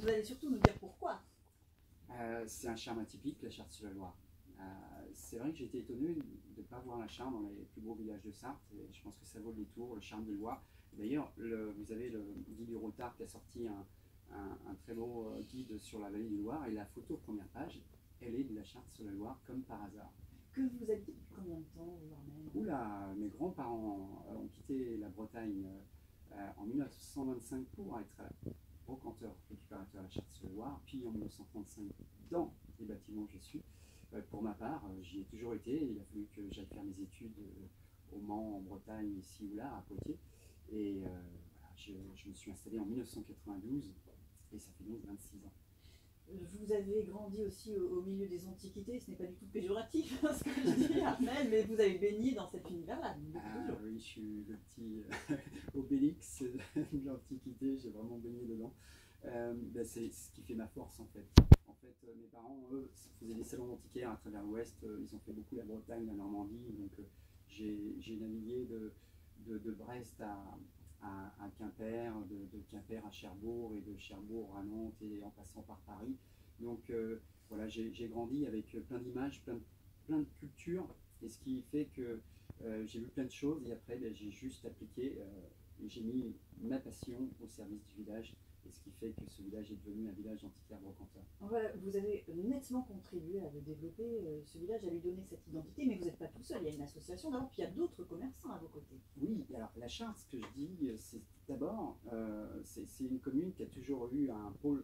vous allez surtout nous dire pourquoi. C'est un charme atypique, la Charte-sur-la-Loire. C'est vrai que j'ai été étonné de ne pas voir la Charte dans les plus beaux villages de Sarthe, et je pense que ça vaut le détour, le charme de Loire. D'ailleurs, vous avez le guide Eurotard qui a sorti un très beau guide sur la vallée du Loire, et la photo première page, elle est de la Charte-sur-la-Loire, comme par hasard. Que vous habitez depuis combien de temps, Armel? Oula, mes grands-parents ont quitté la Bretagne en 1925 pour être brocanteur récupérateur à la Charte-sur-Loire, puis en 1935 dans les bâtiments où je suis. Pour ma part, j'y ai toujours été. Il a fallu que j'aille faire mes études au Mans, en Bretagne, ici ou là, à Poitiers. Et voilà, je me suis installé en 1992 et ça fait donc 26 ans. Vous avez grandi aussi au milieu des antiquités, ce n'est pas du tout péjoratif ce que je dis, Armel, mais vous avez baigné dans cet univers-là. Oui, je suis le petit Obélix de l'Antiquité, j'ai vraiment baigné dedans. C'est ce qui fait ma force en fait. En fait, mes parents, eux, faisaient des salons antiquaires à travers l'Ouest, ils ont fait beaucoup la Bretagne, la Normandie, donc j'ai navigué de Brest à Quimper, de Quimper à Cherbourg et de Cherbourg à Nantes et en passant par Paris. Donc voilà, j'ai grandi avec plein d'images, plein de cultures, et ce qui fait que j'ai vu plein de choses et après j'ai juste appliqué et j'ai mis ma passion au service du village, et ce qui fait que ce village est devenu un village antiquaire brocanteur. Voilà, vous avez nettement contribué à le développer, ce village, à lui donner cette identité, mais vous n'êtes pas tout seul, il y a une association d'abord, puis il y a d'autres commerçants à vos côtés. Oui, alors la Charte, ce que je dis, c'est d'abord, c'est une commune qui a toujours eu un pôle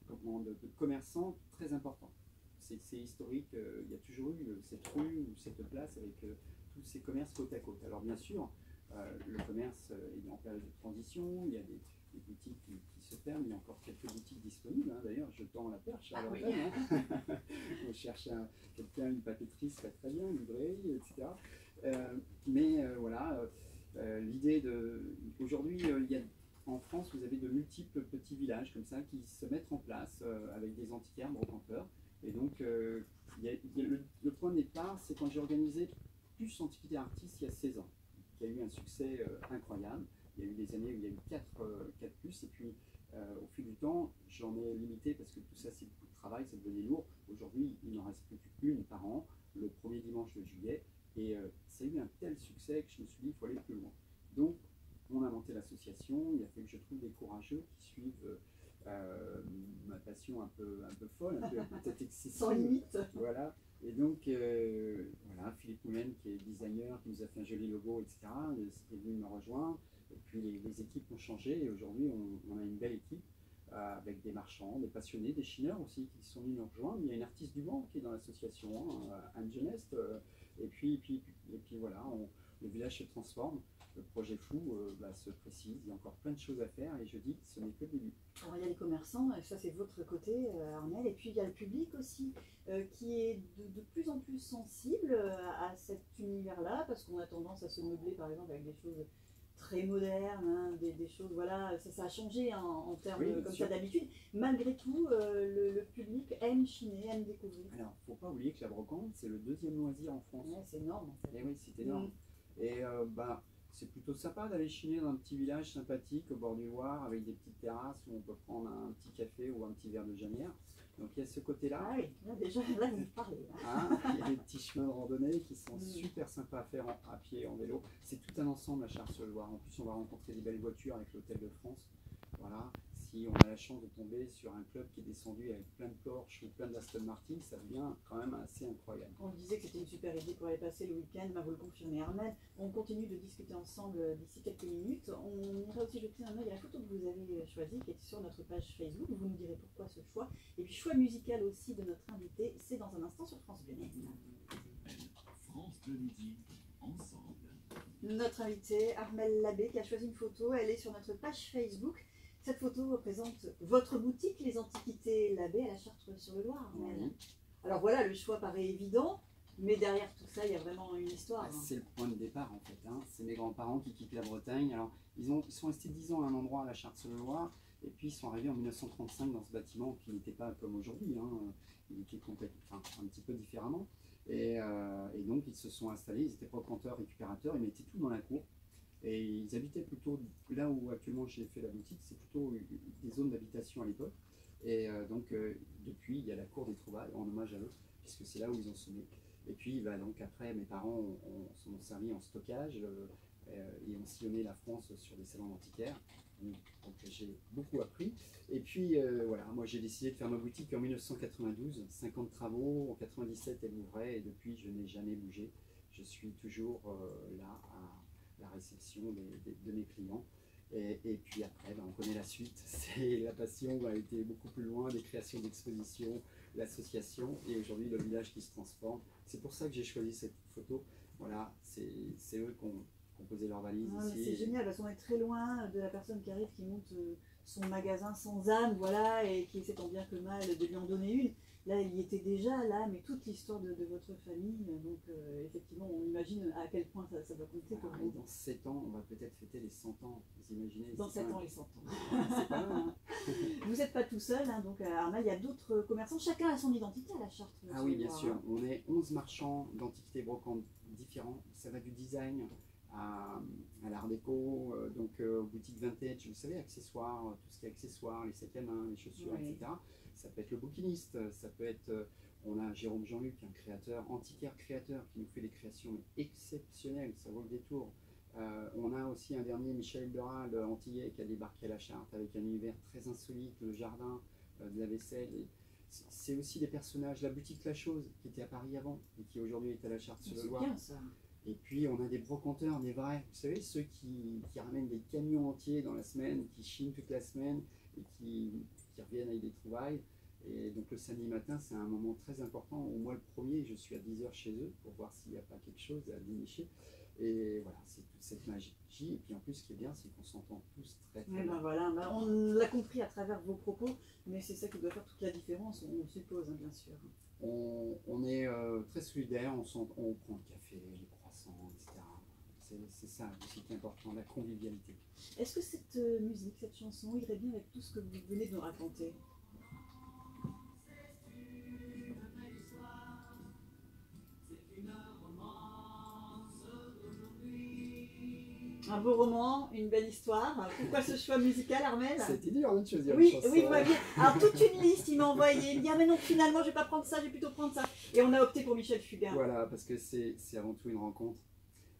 de commerçants très important. C'est historique, il y a toujours eu cette rue ou cette place avec tous ces commerces côte à côte. Alors bien sûr, le commerce est en période de transition, il y a des boutiques qui se ferment, il y a encore quelques boutiques disponibles, hein. D'ailleurs je tends la perche à l'antenne, hein. On cherche quelqu'un, une papeterie serait très bien, une librairie, etc. Mais voilà, l'idée de... Aujourd'hui, il y a en France, vous avez de multiples petits villages comme ça qui se mettent en place avec des antiquaires brocanteurs. Et donc, le point de départ, c'est quand j'ai organisé Plus Antiquité Artiste il y a 16 ans, qui a eu un succès incroyable. Il y a eu des années où il y a eu 4 plus, et puis au fil du temps, j'en ai limité parce que tout ça, c'est beaucoup de travail, ça devenait lourd. Aujourd'hui, il n'en reste plus qu'une par an, le premier dimanche de juillet, et ça a eu un tel succès que je me suis dit, il faut aller plus loin. Donc, on a monté l'association, il a fallu que je trouve des courageux qui suivent ma passion un peu folle, peut-être excessive. Sans limite. Voilà. Et donc, voilà, Philippe Moulin, qui est designer, qui nous a fait un joli logo, etc., est venu me rejoindre. Et puis les équipes ont changé, et aujourd'hui, on a une belle équipe avec des marchands, des passionnés, des chineurs aussi qui sont venus nous rejoindre. Il y a une artiste du Mans qui est dans l'association, Anne Geneste. Et puis voilà, le village se transforme. Le projet fou se précise, il y a encore plein de choses à faire, et je dis que ce n'est que le début. Alors, il y a les commerçants, ça c'est votre côté, Armel, et puis il y a le public aussi qui est de plus en plus sensible à cet univers-là, parce qu'on a tendance à se meubler par exemple avec des choses très modernes, hein, des choses, voilà, ça a changé hein, en termes comme ça d'habitude. Malgré tout, le public aime chiner, aime découvrir. Alors, il ne faut pas oublier que la brocante, c'est le deuxième loisir en France. Ouais, c'est énorme en fait. Et oui, c'est énorme. Et c'est plutôt sympa d'aller chiner dans un petit village sympathique au bord du Loir avec des petites terrasses où on peut prendre un petit café ou un petit verre de genière. Donc il y a ce côté-là. Ah oui, là déjà, là vous parlez. Hein, il y a des petits chemins de randonnée qui sont super sympas à faire à pied, en vélo. C'est tout un ensemble à Charte-sur-le-Loir. En plus, on va rencontrer des belles voitures avec l'Hôtel de France. Voilà. Si on a la chance de tomber sur un club qui est descendu avec plein de Porsche ou plein d'Aston Martin, ça devient quand même assez incroyable. On disait que c'était une super idée pour aller passer le week-end, vous le confirmez Armel. On continue de discuter ensemble d'ici quelques minutes. On ira aussi jeter un œil à la photo que vous avez choisie, qui est sur notre page Facebook. Vous nous direz pourquoi ce choix. Et puis choix musical aussi de notre invité, c'est dans un instant sur France Bleu Maine. France Bleu Midi, ensemble. Notre invité, Armel Labbé, qui a choisi une photo, elle est sur notre page Facebook. Cette photo représente votre boutique, les Antiquités Labbé, à la Charte-sur-le-Loir. Oui. Alors voilà, le choix paraît évident, mais derrière tout ça, il y a vraiment une histoire. C'est le point de départ en fait. Hein. C'est mes grands-parents qui quittent la Bretagne. Alors, ils sont restés 10 ans à un endroit à la Charte-sur-le-Loir, et puis ils sont arrivés en 1935 dans ce bâtiment qui n'était pas comme aujourd'hui. Hein. Il était un petit peu différemment. Et donc ils se sont installés, ils étaient brocanteurs, récupérateurs, ils mettaient tout dans la cour. Et ils habitaient plutôt là où actuellement j'ai fait la boutique, c'est plutôt des zones d'habitation à l'époque. Et depuis, il y a la cour des trouvailles en hommage à eux, puisque c'est là où ils ont semé. Et puis donc après, mes parents s'en ont servi en stockage et ont sillonné la France sur des salons antiquaires. Donc j'ai beaucoup appris. Et puis voilà, moi j'ai décidé de faire ma boutique en 1992, 50 travaux, en 97 elle ouvrait et depuis je n'ai jamais bougé. Je suis toujours là à la réception de mes clients. Et puis après, on connaît la suite. La passion a été beaucoup plus loin, des créations d'expositions, l'association et aujourd'hui le village qui se transforme. C'est pour ça que j'ai choisi cette photo. Voilà, c'est eux qui ont posé leurs valises ici. C'est génial parce qu'on est très loin de la personne qui arrive, qui monte son magasin sans âme, voilà, et qui essaie tant bien que mal de lui en donner une. Là, il y était déjà là, mais toute l'histoire de votre famille. Donc, effectivement, on imagine à quel point ça va compter pour vous. Dans 7 ans, on va peut-être fêter les 100 ans. Vous imaginez? Dans 7 ans, les 100 ans. C'est pas mal, hein. Vous n'êtes pas tout seul, hein, donc à Armel, il y a d'autres commerçants. Chacun a son identité à la Charte. Ah oui, bien sûr. On est 11 marchands d'antiquités brocantes différents. Ça va du design à l'art déco, donc boutique vintage, vous savez, accessoires, tout ce qui est accessoires, les sacs à main, les chaussures, Oui. etc. Ça peut être le bouquiniste, ça peut être, on a Jérôme Jean-Luc, un créateur, antiquaire créateur, qui nous fait des créations exceptionnelles, ça vaut le détour. On a aussi un dernier, Michel Beral, antillais, qui a débarqué à la Charte avec un univers très insolite, le jardin, de la vaisselle. C'est aussi des personnages, la boutique La Chose, qui était à Paris avant, et qui aujourd'hui est à la Charte-sur-le-Loir. C'est bien ça. Et puis on a des brocanteurs, des vrais, vous savez, ceux qui ramènent des camions entiers dans la semaine, qui chinent toute la semaine et qui reviennent avec des trouvailles. Et donc le samedi matin, c'est un moment très important. Au moins le premier, je suis à 10 h chez eux pour voir s'il n'y a pas quelque chose à dénicher. Et voilà, c'est toute cette magie. Et puis en plus, ce qui est bien, c'est qu'on s'entend tous très très bien. Ben voilà, on l'a compris à travers vos propos, mais c'est ça qui doit faire toute la différence, on suppose, hein, bien sûr. On est très solidaires, on prend le café, les croissants, etc. C'est ça aussi qui est important, la convivialité. Est-ce que cette musique, cette chanson irait bien avec tout ce que vous venez de nous raconter? Un beau roman, une belle histoire. Pourquoi ce choix musical, Armel? C'était dur de choisir une Oui, chanson. oui, vous m'aviez. Alors, toute une liste, il m'a envoyé. Il me dit, ah, mais non, finalement, je vais pas prendre ça, je vais plutôt prendre ça. Et on a opté pour Michel Fugain. Voilà, parce que c'est avant tout une rencontre.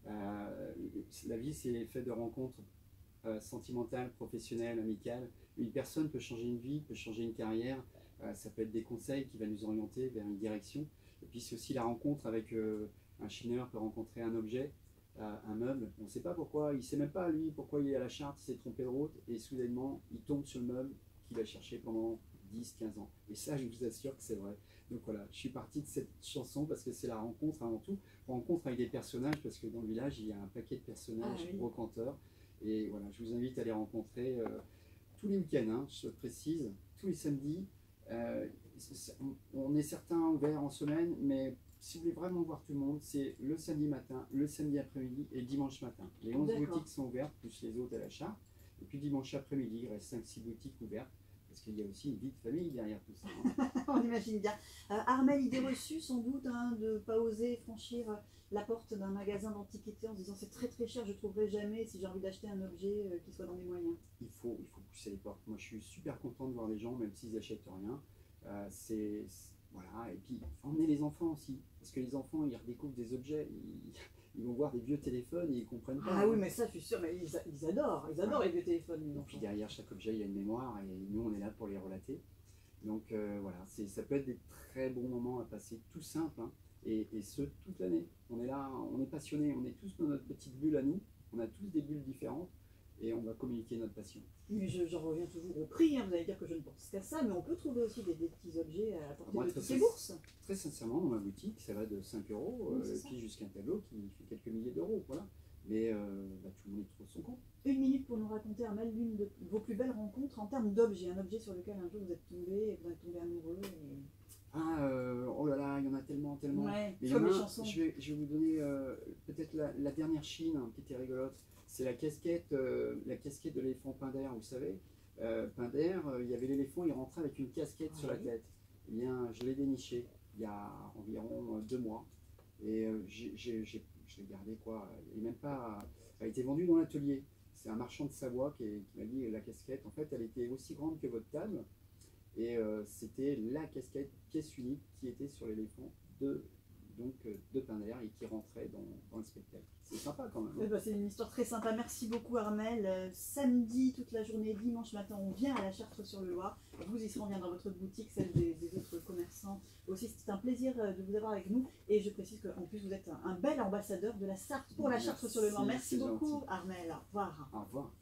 La vie, c'est fait de rencontres sentimentales, professionnelles, amicales. Une personne peut changer une vie, peut changer une carrière. Ça peut être des conseils qui vont nous orienter vers une direction. Et puis, c'est aussi la rencontre avec un chineur peut rencontrer un objet. Un meuble, on ne sait pas pourquoi, il ne sait même pas lui pourquoi il est à la Charte, il s'est trompé de route et soudainement il tombe sur le meuble qu'il a cherché pendant 10-15 ans. Et ça, je vous assure que c'est vrai. Donc voilà, je suis parti de cette chanson parce que c'est la rencontre avant tout, rencontre avec des personnages parce que dans le village il y a un paquet de personnages brocanteurs et voilà, je vous invite à les rencontrer tous les week-ends, hein, je précise, tous les samedis. On est certains ouverts en semaine, mais si vous voulez vraiment voir tout le monde, c'est le samedi matin, le samedi après-midi et le dimanche matin. Les 11 boutiques sont ouvertes, plus les autres à la Charte. Et puis dimanche après-midi, il reste 5-6 boutiques ouvertes, parce qu'il y a aussi une vie de famille derrière tout ça. Hein. On imagine bien. Armel, idée reçue sans doute, hein, de ne pas oser franchir la porte d'un magasin d'antiquité en se disant c'est très très cher, je ne trouverai jamais si j'ai envie d'acheter un objet qui soit dans mes moyens. Il faut pousser les portes. Moi je suis super content de voir les gens, même s'ils n'achètent rien. Voilà, et puis emmener les enfants aussi, parce que les enfants ils redécouvrent des objets, ils vont voir des vieux téléphones et ils comprennent pas. Ah oui, mais ça je suis sûre, mais ils adorent les vieux téléphones. Et puis derrière chaque objet il y a une mémoire et nous on est là pour les relater. Donc voilà, ça peut être des très bons moments à passer, tout simple, hein, et ce toute l'année. On est là, on est passionnés, on est tous dans notre petite bulle à nous, on a tous des bulles différentes et on va communiquer notre passion. Mais j'en reviens toujours au prix, hein. Vous allez dire que je ne pense qu'à ça, mais on peut trouver aussi des petits objets à apporter de toutes les bourses. Très sincèrement, dans ma boutique, ça va de 5 €, puis jusqu'à un tableau qui fait quelques milliers d'euros, voilà. Mais tout le monde y trouve son compte. Une minute pour nous raconter, Armel, l'une de vos plus belles rencontres en termes d'objets, un objet sur lequel un jour vous êtes tombé, et vous êtes tombé amoureux. Oh là là, il y en a tellement. Ouais, mais comme les chansons. Je vais vous donner peut-être la dernière chine hein, qui était rigolote. C'est la casquette de l'éléphant Pinder, vous savez. Pinder, il y avait l'éléphant, il rentrait avec une casquette sur la tête. Eh bien, je l'ai déniché il y a environ 2 mois. Et je l'ai gardé quoi, il n'est même pas a été vendue dans l'atelier. C'est un marchand de Savoie qui m'a dit la casquette, en fait, elle était aussi grande que votre table. Et c'était la casquette pièce unique qui était sur l'éléphant de Pinner et qui rentrait dans le spectacle. C'est sympa quand même. Hein. C'est une histoire très sympa. Merci beaucoup Armel. Samedi, toute la journée, dimanche matin, on vient à la Chartre-sur-le-Loir. Vous y serez, on vient dans votre boutique, celle des autres commerçants. Aussi, c'est un plaisir de vous avoir avec nous. Et je précise qu'en plus, vous êtes un bel ambassadeur de la Sarthe pour la Chartre-sur-le-Loir. Merci beaucoup gentil. Armel. Au revoir. Au revoir.